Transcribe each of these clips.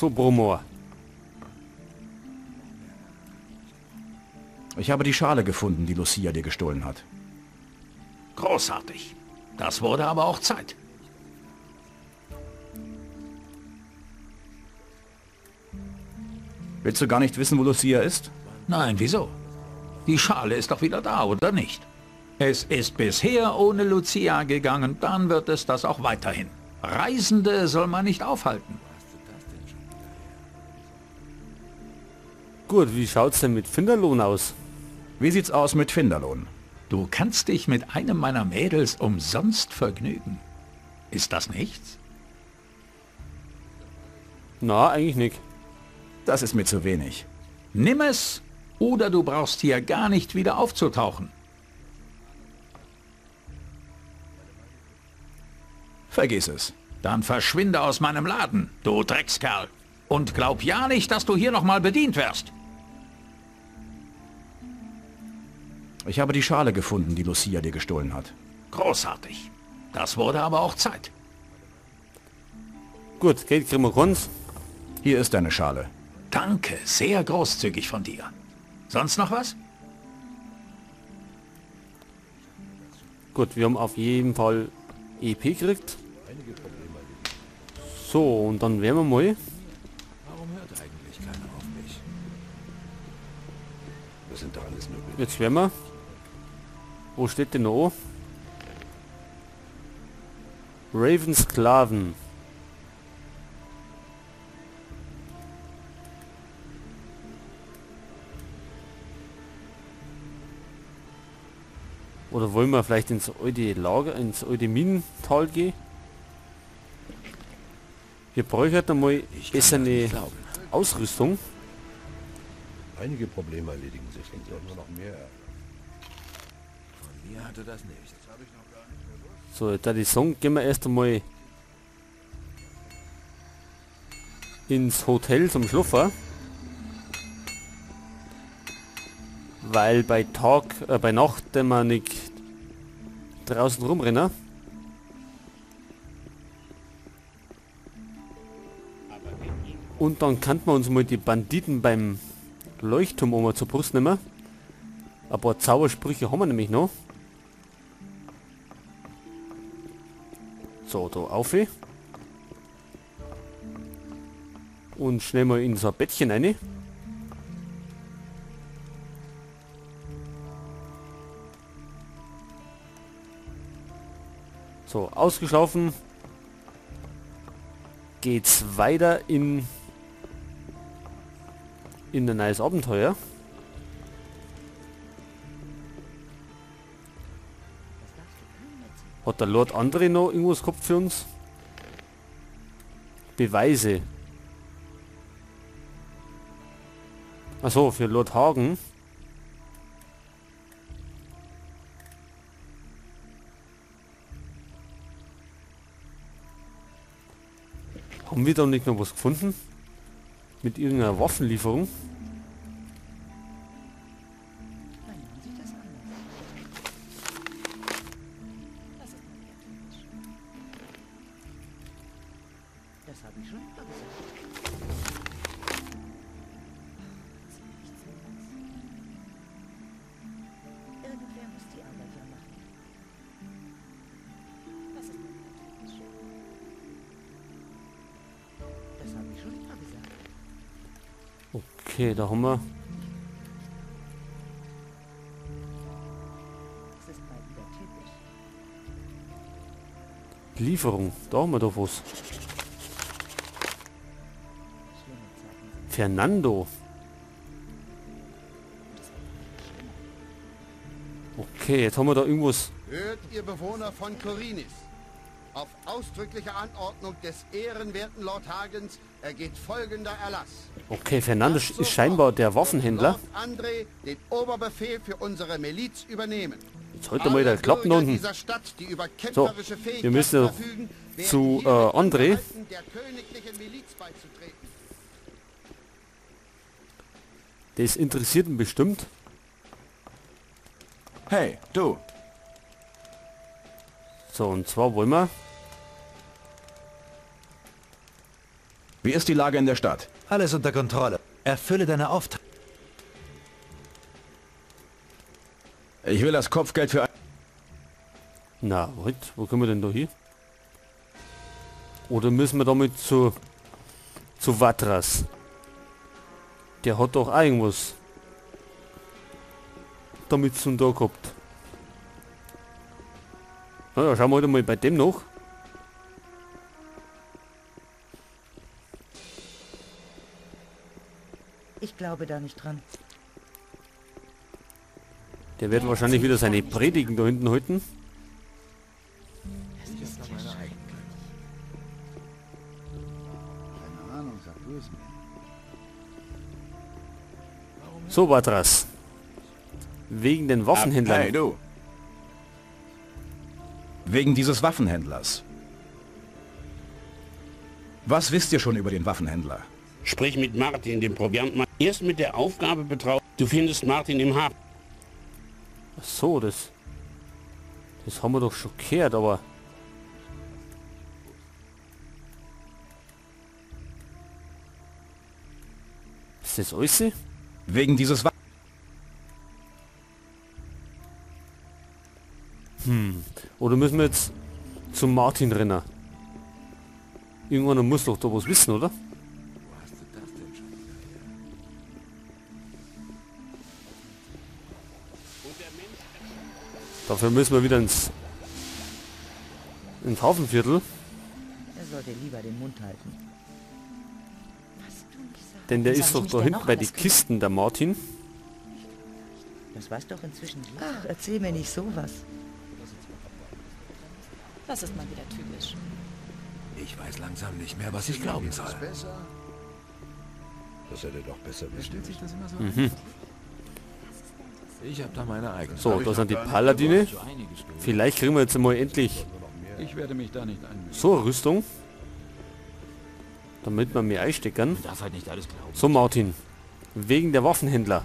So, Brumor. Ich habe die Schale gefunden, die Lucia dir gestohlen hat. Großartig. Das wurde aber auch Zeit. Willst du gar nicht wissen, wo Lucia ist? Nein, wieso? Die Schale ist doch wieder da, oder nicht? Es ist bisher ohne Lucia gegangen, dann wird es das auch weiterhin. Reisende soll man nicht aufhalten. Gut, wie schaut's denn mit Finderlohn aus? Wie sieht's aus mit Finderlohn? Du kannst dich mit einem meiner Mädels umsonst vergnügen. Ist das nichts? Na, eigentlich nicht. Das ist mir zu wenig. Nimm es, oder du brauchst hier gar nicht wieder aufzutauchen. Vergiss es. Dann verschwinde aus meinem Laden, du Dreckskerl. Und glaub ja nicht, dass du hier nochmal bedient wirst. Ich habe die Schale gefunden, die Lucia dir gestohlen hat. Großartig. Das wurde aber auch Zeit. Gut, Geld kriegen wir uns. Hier ist deine Schale. Danke, sehr großzügig von dir. Sonst noch was? Gut, wir haben auf jeden Fall EP gekriegt. So, und dann werden wir mal. Warum hört eigentlich keiner auf mich? Das sind doch alles nur Bilder. Jetzt werden wir. Wo steht denn noch? Ravensklaven. Oder wollen wir vielleicht ins alte Lager, ins alte Minental gehen? Wir bräuchten mal besser eine Ausrüstung. Einige Probleme erledigen sich und so nur noch mehr. Von mir hatte das nicht. Das habe ich noch gar nicht gewusst. So, da die Song gehen wir erst einmal ins Hotel zum Schluffer. Weil bei bei Nacht, wenn man nicht draußen rumrennen. Und dann kann man uns mal die Banditen beim Leuchtturm oben zur Brust nehmen. Ein paar Zaubersprüche haben wir nämlich noch. So, da auf. Und schnell mal in so ein Bettchen rein. So, ausgeschlafen. Geht's weiter in ein neues Abenteuer. Hat der Lord André noch irgendwas gehabt für uns? Beweise. Achso, für Lord Hagen. Haben wir da nicht noch was gefunden? Mit irgendeiner Waffenlieferung? Das habe ich schon immer gesagt. Irgendwer muss die Arbeit ja machen. Das ist mein Wunsch. Das habe ich schon immer gesagt. Okay, da haben wir. Das ist mal wieder typisch. Lieferung. Da haben wir doch was. Schlimme Zeiten sind Fernando. Okay, jetzt haben wir da irgendwas. Hört ihr Bewohner von Korinis. Auf ausdrückliche Anordnung des ehrenwerten Lord Hagens ergeht folgender Erlass. Okay, Fernando ist scheinbar der Waffenhändler. Lord André den Oberbefehl für unsere Miliz übernehmen. Jetzt heute mal der Klappen Bürger unten. dieser Stadt, die über kämpferische Fähigkeiten wir müssen verfügen, werden zu hiermit André. angehalten, der königlichen Miliz beizutreten. Das interessiert ihn bestimmt. Hey, du. So, und zwar wollen wir Wie ist die Lage in der Stadt? Alles unter Kontrolle. Erfülle deine Aufträge. Ich will das Kopfgeld für... Na, wo können wir denn da hin? Oder müssen wir damit zu Vatras? Der hat doch irgendwas damit zu tun da gehabt. Naja, schauen wir halt mal bei dem noch. Ich glaube da nicht dran. Der wird wahrscheinlich wieder seine Predigen da hinten halten. So, Vatras. Wegen den Waffenhändlern. Hey, du. Wegen dieses Waffenhändlers. Was wisst ihr schon über den Waffenhändler? Sprich mit Martin, dem Proviantmann. Erst mit der Aufgabe betraut. Du findest Martin im Hafen. Ach so, das haben wir doch schon gehört, aber... Ist das alles? Wegen dieses Oder müssen wir jetzt zum Martin rennen? Irgendwann muss doch da was wissen, oder? Dafür müssen wir wieder ins Hafenviertel, Er sollte lieber den Mund halten. Was du nicht sagst. denn der Soll ist ich doch mich da denn hinten noch bei den alles kümmern? Kisten, der Martin. Das weiß doch inzwischen jeder. Ach, erzähl mir nicht sowas. Das ist mal wieder typisch. Ich weiß langsam nicht mehr, was ich glauben soll. Besser? Das hätte doch besser wissen müssen. Das immer so Ich habe da meine eigenen. So, da sind die Paladine. Vielleicht kriegen wir jetzt mal endlich Ich werde mich da nicht einmischen. so eine Rüstung, damit wir mehr einsteckern. Darf halt nicht alles glauben. So, Martin. Wegen der Waffenhändler.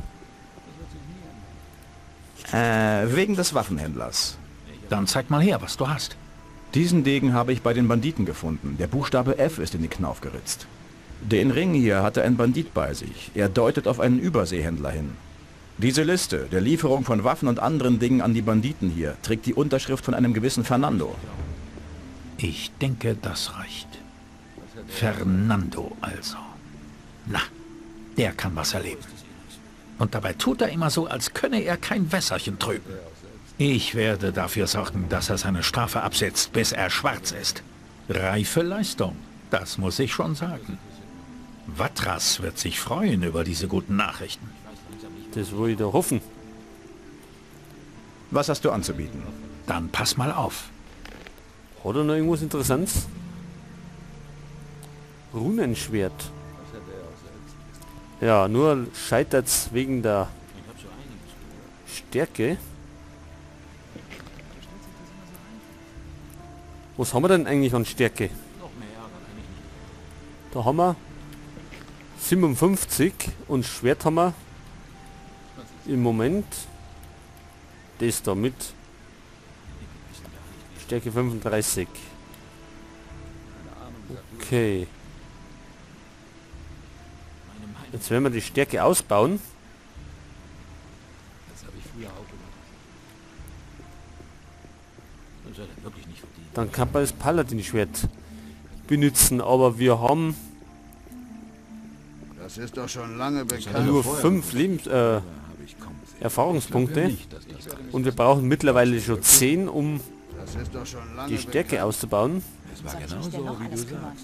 Wegen des Waffenhändlers. Dann zeig mal her, was du hast. Diesen Degen habe ich bei den Banditen gefunden. Der Buchstabe F ist in den Knauf geritzt. Den Ring hier hatte ein Bandit bei sich. Er deutet auf einen Überseehändler hin. Diese Liste der Lieferung von Waffen und anderen Dingen an die Banditen hier trägt die Unterschrift von einem gewissen Fernando. Ich denke, das reicht. Fernando also. Na, der kann was erleben. Und dabei tut er immer so, als könne er kein Wässerchen trüben. Ich werde dafür sorgen, dass er seine Strafe absetzt, bis er schwarz ist. Reife Leistung, das muss ich schon sagen. Vatras wird sich freuen über diese guten Nachrichten. Das wollte ich da hoffen. Was hast du anzubieten? Dann pass mal auf. Hat er noch irgendwas Interessantes? Runenschwert. Ja, nur scheitert's wegen der Stärke. Was haben wir denn eigentlich an Stärke? Da haben wir 57 und Schwert haben wir im Moment das da mit Stärke 35. Okay. Jetzt werden wir die Stärke ausbauen. Dann kann man das Paladin-Schwert benutzen, aber wir haben Das ist doch schon lange bekannt. nur 5 Erfahrungspunkte und wir brauchen mittlerweile schon 10, um Das ist doch schon lange die Stärke auszubauen. Soll ich mich denn noch alles kümmern?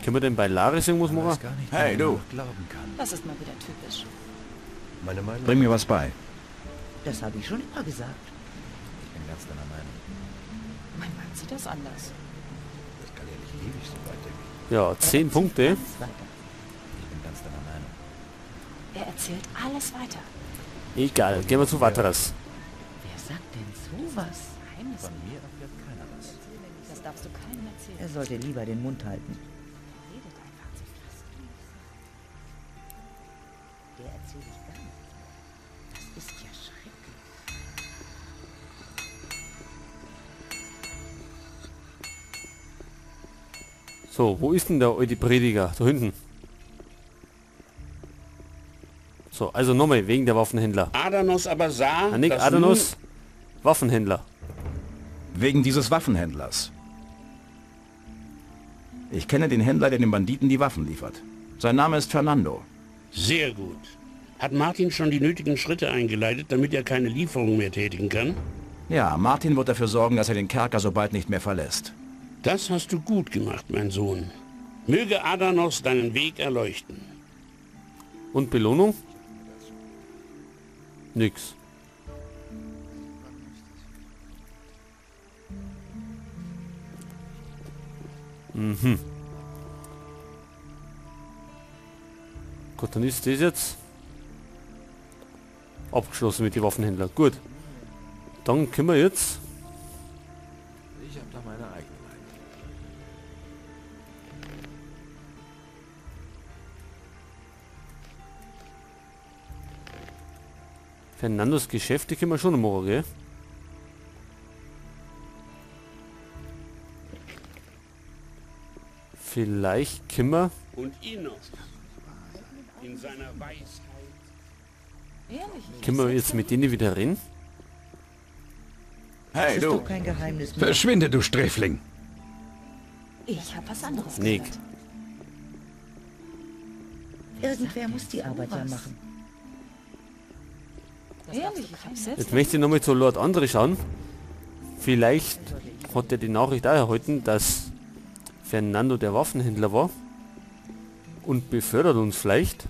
Können wir denn bei Laris irgendwas machen? Gar nicht, Hey, du. glauben kann. Das ist mal wieder typisch. Meine Meinung? Bring mir was bei. Das habe ich schon immer gesagt. Ich bin ganz deiner Meinung. Mein Mann sieht das anders. Das kann ja nicht ewig so weitergehen. Ja, 10 Punkte. Alles weiter. Ich bin ganz deiner Meinung. Er erzählt alles weiter. Egal, gehen wir zu Vatras. Wer sagt denn sowas? Geheimnis. Von mir erfährt keiner was. Das darfst du keinem erzählen. Er sollte lieber den Mund halten. Redet einfach zu krass. Der erzählt ich gar nichts. Das ist ja schrecklich. So, wo ist denn der alte Prediger? Da hinten. So, also nochmal, wegen der Waffenhändler. Adanos aber sah, Nicht dass Adanos, Waffenhändler. Wegen dieses Waffenhändlers. Ich kenne den Händler, der den Banditen die Waffen liefert. Sein Name ist Fernando. Sehr gut. Hat Martin schon die nötigen Schritte eingeleitet, damit er keine Lieferung mehr tätigen kann? Ja, Martin wird dafür sorgen, dass er den Kerker so bald nicht mehr verlässt. Das hast du gut gemacht, mein Sohn. Möge Adanos deinen Weg erleuchten. Und Belohnung? Nix. Mhm. Gut, dann ist das jetzt abgeschlossen mit den Waffenhändlern. Gut. Dann können wir jetzt... Ich habe da meine eigene Meinung. Fernandos Geschäfte können wir schon machen, gell? Vielleicht können wir... Und Inos in seiner Weisheit. Ehrlich? Können wir jetzt mit denen wieder reden? Hey, Ist du! doch kein Geheimnis mehr. Verschwinde, du Sträfling. Ich habe was anderes Nick. gehört. Irgendwer muss die Arbeit ja machen. Ehrlich? Ich habe selbst Jetzt möchte ich nochmal zu Lord Andre schauen. Vielleicht hat er die Nachricht auch erhalten, dass Fernando der Waffenhändler war und befördert uns vielleicht.